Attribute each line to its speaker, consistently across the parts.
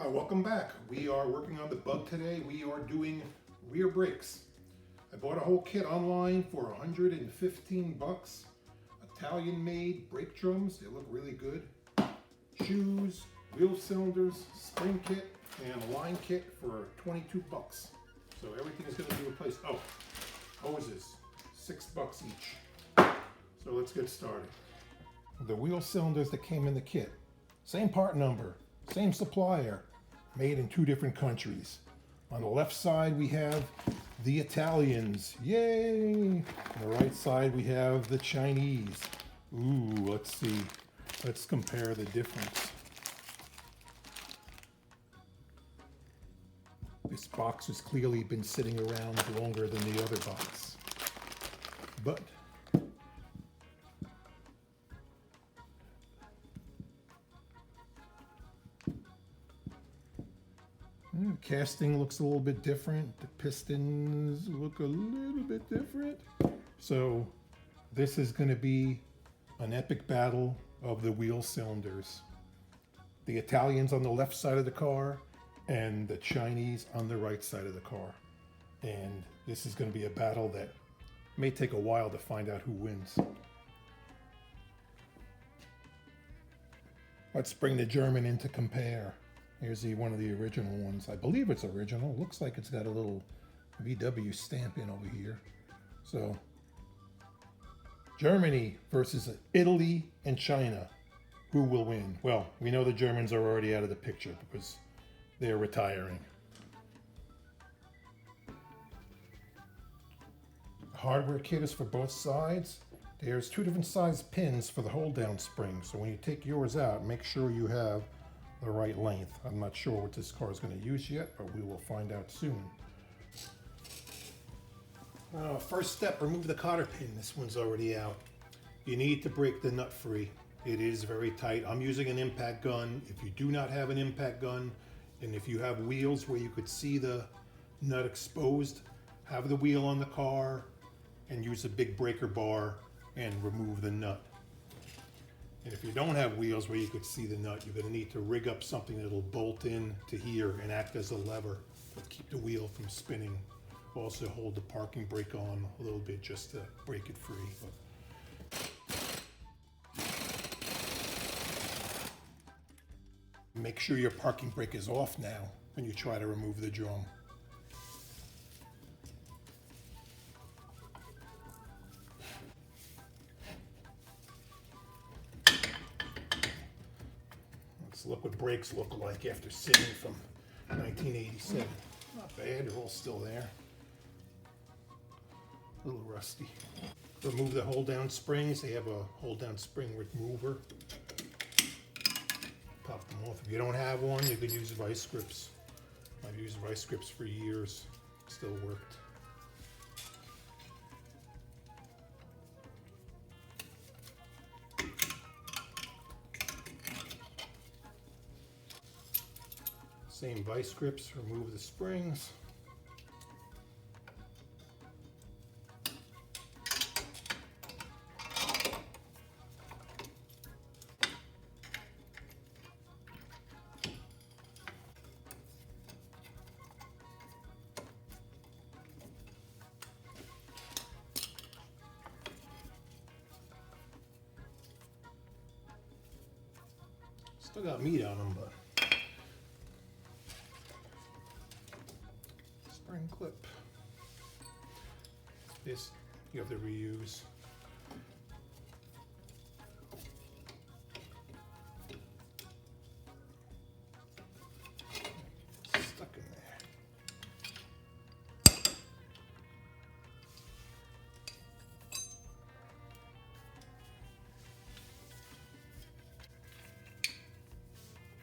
Speaker 1: Welcome back. We are working on the bug today. We are doing rear brakes. I bought a whole kit online for 115 bucks. Italian made brake drums. They look really good. Shoes, wheel cylinders, spring kit, and a line kit for 22 bucks. So everything is going to be replaced. Oh, hoses, 6 bucks each. So let's get started. The wheel cylinders that came in the kit. Same part number. Same supplier, made in 2 different countries. On the left side we have the Italians, yay! On the right side we have the Chinese. Ooh, let's see. Let's compare the difference. This box has clearly been sitting around longer than the other box. But casting looks a little bit different. The pistons look a little bit different. So this is going to be an epic battle of the wheel cylinders. The Italians on the left side of the car and the Chinese on the right side of the car. And this is going to be a battle that may take a while to find out who wins. Let's bring the German in to compare. Here's one of the original ones. I believe it's original. Looks like it's got a little VW stamp in over here. So, Germany versus Italy and China. Who will win? Well, we know the Germans are already out of the picture because they're retiring. The hardware kit is for both sides. There's 2 different size pins for the hold down spring. So when you take yours out, make sure you have the right length. I'm not sure what this car is going to use yet, but we will find out soon. First step, remove the cotter pin. This one's already out. You need to break the nut free. It is very tight. I'm using an impact gun. If you do not have an impact gun, and if you have wheels where you could see the nut exposed, have the wheel on the car and use a big breaker bar and remove the nut. And if you don't have wheels where you could see the nut, you're going to need to rig up something that'll bolt in to here and act as a lever to keep the wheel from spinning. Also hold the parking brake on a little bit just to break it free. Make sure your parking brake is off now when you try to remove the drum. Look what brakes look like after sitting from 1987. Not bad, they're all still there. A little rusty. Remove the hold down springs. They have a hold down spring remover. Pop them off. If you don't have one, you could use vice grips. I've used vice grips for years. Still worked. Same vice grips, remove the springs. Still got meat on them, but spring clip. This you have to reuse. Stuck in there.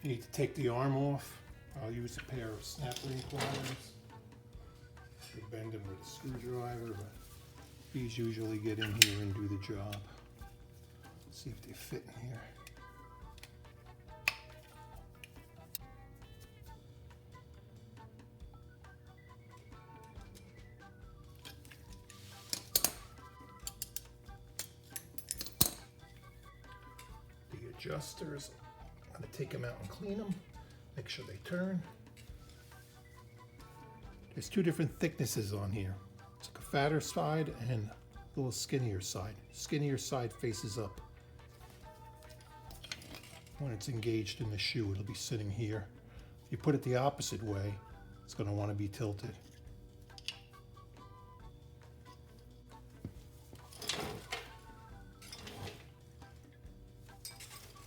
Speaker 1: You need to take the arm off. I'll use a pair of snap ring pliers. Could bend them with a screwdriver, but these usually get in here and do the job. Let's see if they fit in here. The adjusters, I'm going to take them out and clean them. Make make sure they turn. There's two different thicknesses on here. It's like a fatter side and a little skinnier side. Skinnier side faces up. When it's engaged in the shoe, it'll be sitting here. If you put it the opposite way, it's going to want to be tilted.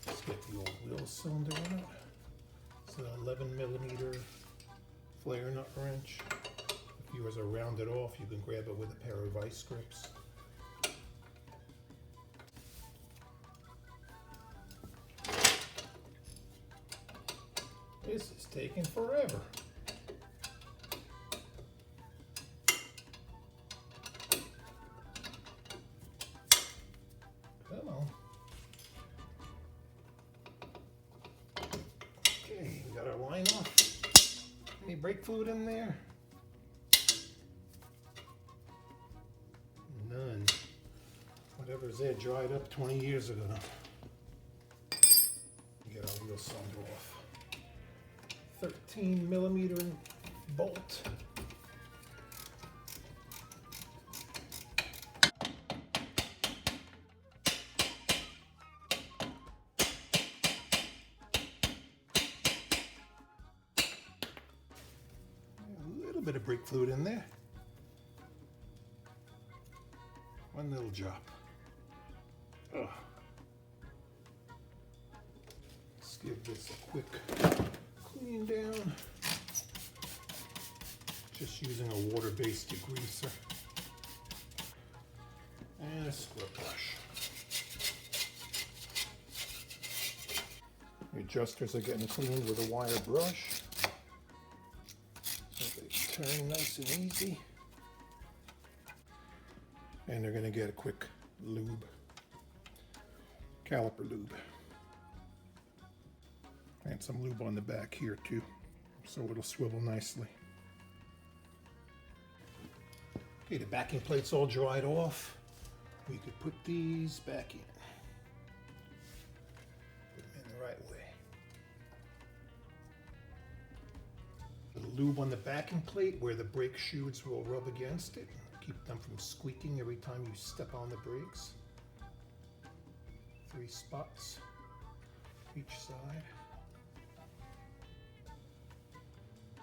Speaker 1: Let's get the old wheel cylinder out. It's an 11mm flare nut wrench. If yours are rounded off, you can grab it with a pair of vice grips. This is taking forever. Come on. Okay, we got our line off. Any brake fluid in there? None. Whatever's there dried up 20 years ago. Get our wheel cylinder off. 13mm bolt. A little bit of brake fluid in there. One little drop. Ugh. Let's give this a quick clean down. Just using a water-based degreaser and a scrub brush. The adjusters are getting cleaned with a wire brush, so they turn nice and easy. And they're going to get a quick lube, caliper lube. And some lube on the back here too, so it'll swivel nicely. Okay, the backing plate's all dried off. We could put these back in. Put them in the right way. The lube on the backing plate where the brake shoes will rub against it. Keep them from squeaking every time you step on the brakes. 3 spots each side.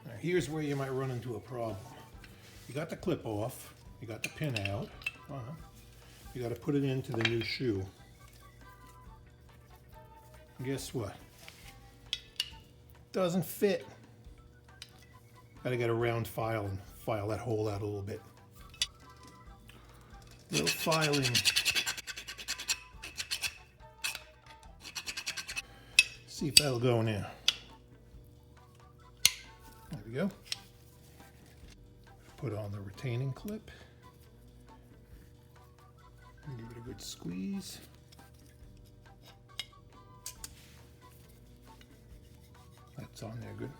Speaker 1: Now here's where you might run into a problem. You got the clip off, you got the pin out, you got to put it into the new shoe. And guess what? Doesn't fit. Got to get a round file and file that hole out a little bit. Little filing. See if that'll go now. There we go. Put on the retaining clip. Give it a good squeeze. That's on there good.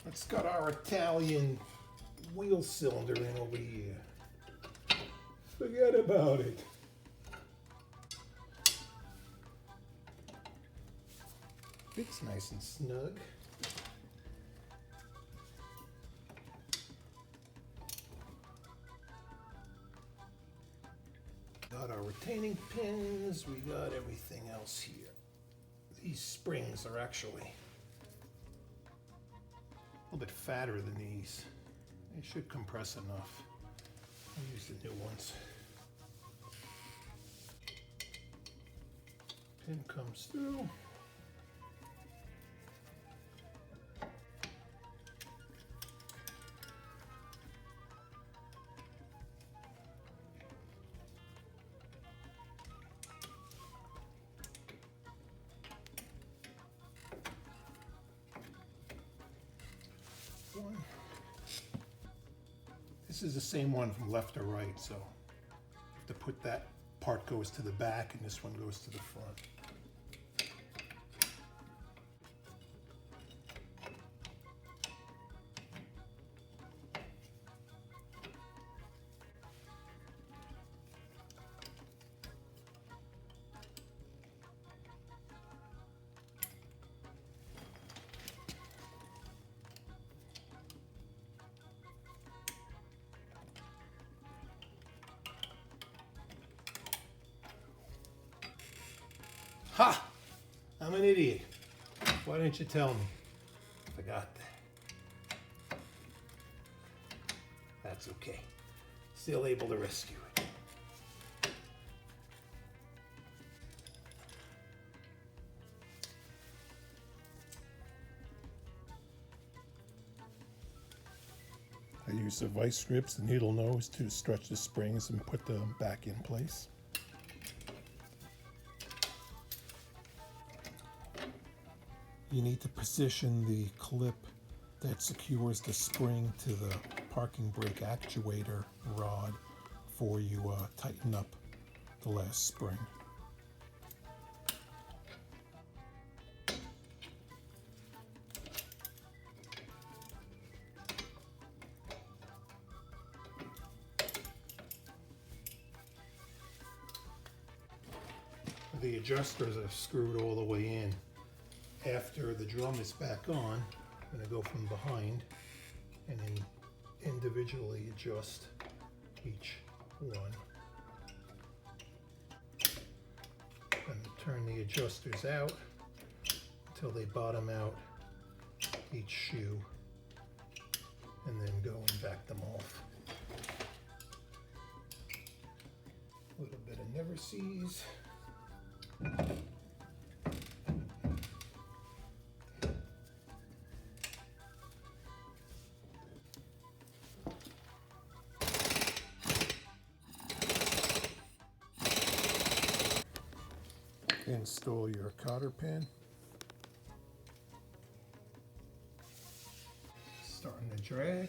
Speaker 1: Let's got our Italian wheel cylinder in over here. Forget about it. It's nice and snug. Got our retaining pins, we got everything else here. These springs are actually a little bit fatter than these. They should compress enough. I'll use the new ones. Pin comes through. One. This is the same one from left to right, so you have to put that part goes to the back and this one goes to the front. Ha! I'm an idiot. Why didn't you tell me? Forgot that. That's okay. Still able to rescue it. I use the vice grips, the needle nose, to stretch the springs and put them back in place. You need to position the clip that secures the spring to the parking brake actuator rod before you tighten up the last spring. The adjusters are screwed all the way in. After the drum is back on, I'm going to go from behind and then individually adjust each one. And turn the adjusters out until they bottom out each shoe, and then go and back them off. A little bit of never sees. Install your cotter pin. Starting to drag.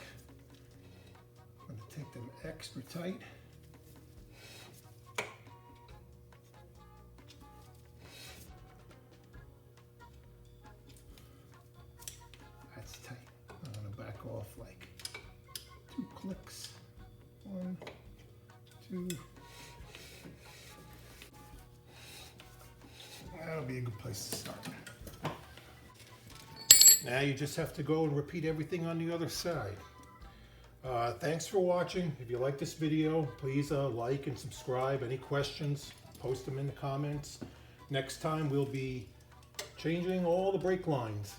Speaker 1: I'm going to take them extra tight. That's tight. I'm going to back off like 2 clicks. 1, 2. That'll be a good place to start. Now you just have to go and repeat everything on the other side. Thanks for watching. If you like this video, please like and subscribe. Any questions, post them in the comments. Next time we'll be changing all the brake lines.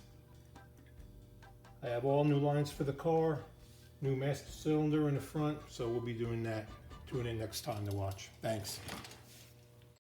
Speaker 1: I have all new lines for the car, new master cylinder in the front, so we'll be doing that. Tune in next time to watch. Thanks.